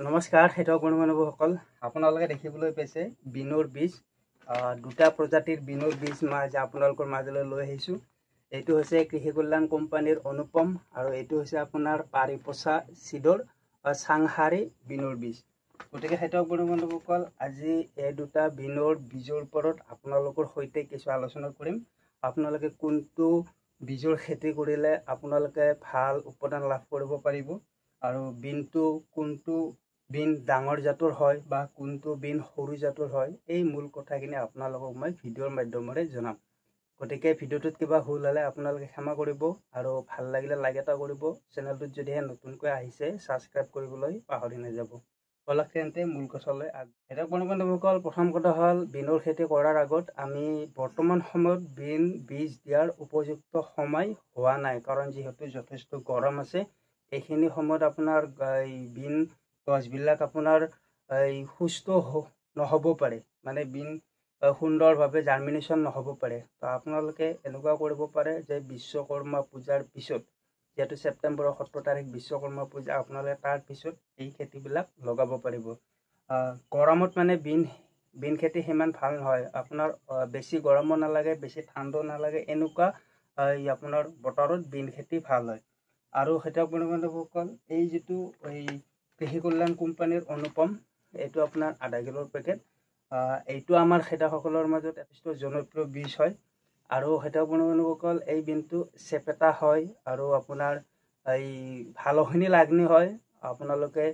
নমস্কাৰ খেতিয়ক বন্ধু বান্ধৱীসকল, আপোনালোকে দেখিবলৈ পাইছে বিনৰ বীজ। দুটা প্ৰজাতিৰ বিনৰ বীজ মই আজি আপোনালোকৰ মাজলৈ লৈ আহিছোঁ। এইটো হৈছে কৃষি কল্যাণ কোম্পানীৰ অনুপম আৰু এইটো হৈছে আপোনাৰ পাৰিপচা চিডৰ চাংহাৰী বিনৰ বীজ। গতিকে খেতিয়ক বন্ধু বান্ধৱীসকল, আজি এই দুটা বিনৰ বীজৰ ওপৰত আপোনালোকৰ সৈতে কিছু আলোচনা কৰিম। আপোনালোকে কোনটো বীজৰ খেতি কৰিলে আপোনালোকে ভাল উৎপাদন লাভ কৰিব পাৰিব আৰু বিনটো কোনটো বিন ডাঙৰ জাতৰ হয় বা কোনটো বিন সৰু জাতৰ হয়, এই মূল কথাখিনি আপোনালোকক মই ভিডিঅ'ৰ মাধ্যমেৰে জনাম। গতিকে ভিডিঅ'টোত কিবা ভুল হ'লে আপোনালোকে ক্ষমা কৰিব আৰু ভাল লাগিলে লাইক এটা কৰিব। চেনেলটোত যদিহে নতুনকৈ আহিছে ছাবস্ক্ৰাইব কৰিবলৈ পাহৰি নাযাব। বলক তেন্তে মূল কথালৈ আগবাঢ়ো। বন্ধু বান্ধৱীসকল, প্ৰথম কথা হ'ল বিনৰ খেতি কৰাৰ আগত আমি বৰ্তমান সময়ত বিন বীজ দিয়াৰ উপযুক্ত সময় হোৱা নাই, কাৰণ যিহেতু যথেষ্ট গৰম আছে। এইখিনি সময়ত আপোনাৰ বিন গছবিলাক আপোনাৰ সুস্থ নহ'ব পাৰে, মানে বিন সুন্দৰভাৱে জাৰ্মিনেশ্যন নহ'ব পাৰে। তো আপোনালোকে এনেকুৱা কৰিব পাৰে যে বিশ্বকৰ্মা পূজাৰ পিছত, যিহেতু ছেপ্টেম্বৰৰ 17 তাৰিখ বিশ্বকৰ্মা পূজা, আপোনালোকে তাৰ পিছত এই খেতিবিলাক লগাব পাৰিব। গৰমত মানে বিন খেতি সিমান ভাল নহয়। আপোনাৰ বেছি গৰমো নালাগে, বেছি ঠাণ্ডাও নালাগে, এনেকুৱা আপোনাৰ বতৰত বিন খেতি ভাল হয়। আৰু খেতিয়ক বন্ধু বান্ধৱীসকল, এই যিটো কৃষি কল্যাণ কোম্পানীৰ অনুপম, এইটো আপোনাৰ 0.5 কিলোৰ পেকেট। এইটো আমাৰ খেতিয়কসকলৰ মাজত যথেষ্ট জনপ্ৰিয় বীজ হয়। আৰু খেতিয়ক বন্ধু বান্ধৱীসকল, এই বিনটো চেপেটা হয় আৰু আপোনাৰ ভালখিনি লাগনি হয়। আপোনালোকে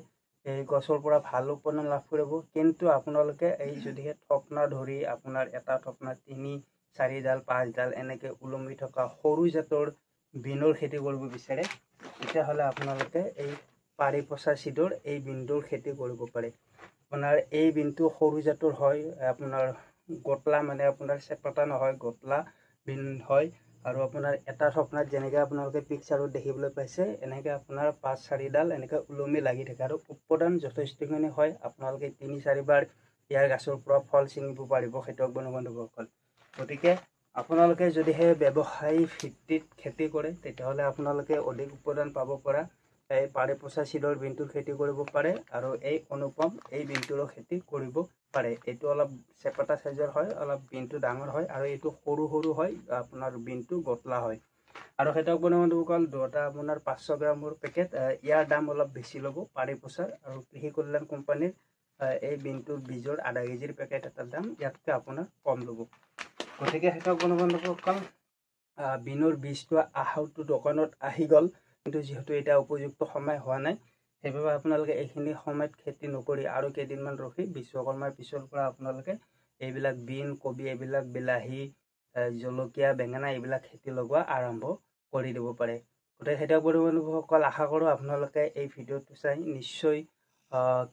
এই গছৰ পৰা ভাল উৎপাদন লাভ কৰিব। কিন্তু আপোনালোকে যদিহে থপনা ধৰি আপোনাৰ এটা থপনা 3-4 ডাল 5 ডাল এনেকৈ ওলমি থকা সৰু জাতৰ বিনৰ খেতি কৰিব বিচাৰে, তেতিয়াহ'লে আপোনালোকে এই পাৰিপচা চিডৰ এই বিনটোৰ খেতি কৰিব পাৰে। আপোনাৰ এই বিনটো সৰু জাতৰ হয়, আপোনাৰ গতলা, মানে আপোনাৰ চেপেটা নহয়, গতলা বিন হয়। আৰু আপোনাৰ এটা থপনাত যেনেকৈ আপোনালোকে পিকচাৰত দেখিবলৈ পাইছে, এনেকৈ আপোনাৰ 5-4 ডাল এনেকৈ ওলমি লাগি থাকে আৰু উৎপাদন যথেষ্টখিনি হয়। আপোনালোকে 3-4 বাৰ ইয়াৰ গছৰ পৰা ফল ছিঙিব পাৰিব খেতিয়ক বন্ধু বান্ধৱীসকল। গতিকে আপোনালোকে যদিহে ব্যৱসায়ী ভিত্তিত খেতি কৰে, তেতিয়াহ'লে আপোনালোকে অধিক উৎপাদন পাব পৰা এই পাৰিপচা চিডৰ বিনটোৰ খেতি কৰিব পাৰে আৰু এই অনুপম এই বিনটোৰো খেতি কৰিব পাৰে। এইটো অলপ চেপেটা চাইজৰ হয়, অলপ বিনটো ডাঙৰ হয়, আৰু এইটো সৰু সৰু হয়, আপোনাৰ বিনটো গতলা হয়। আৰু খেতিয়ক বন্ধু বান্ধৱীসকল, দুটা আপোনাৰ 500 গ্ৰামৰ পেকেট। ইয়াৰ দাম অলপ বেছি ল'ব পাৰিপচাৰ আৰু কৃষি কল্যাণ কোম্পানীৰ এই বিনটোৰ বীজৰ 0.5 কেজিৰ পেকেট এটাৰ দাম ইয়াতকৈ আপোনাৰ কম ল'ব। গতিকে খেতিয়ক বন্ধু বান্ধৱীসকল, বিনৰ বীজটো আহোঁতো দোকানত আহি গ'ল, কিন্তু যিহেতু এতিয়া উপযুক্ত সময় হোৱা নাই, সেইবাবে আপোনালোকে এইখিনি সময়ত খেতি নকৰি আৰু কেইদিনমান ৰখি বিশ্বকৰ্মাৰ পিছৰ পৰা আপোনালোকে এইবিলাক বিন, কবি, এইবিলাক বিলাহী, জলকীয়া, বেঙেনা এইবিলাক খেতি লগোৱা আৰম্ভ কৰি দিব পাৰে। গতিকে খেতিয়ক বন্ধু বান্ধৱীসকল, আশা কৰোঁ আপোনালোকে এই ভিডিঅ'টো চাই নিশ্চয়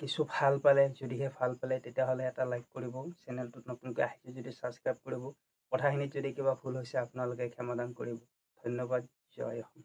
কিছু ভাল পালে। যদিহে ভাল পালে তেতিয়াহ'লে এটা লাইক কৰিব, চেনেলটোত নতুনকৈ আহিছে যদি ছাবস্ক্ৰাইব কৰিব। কথাখিনিত যদি কিবা ভুল হৈছে আপোনালোকে ক্ষমাদান কৰিব। ধন্যবাদ। জয় অসম।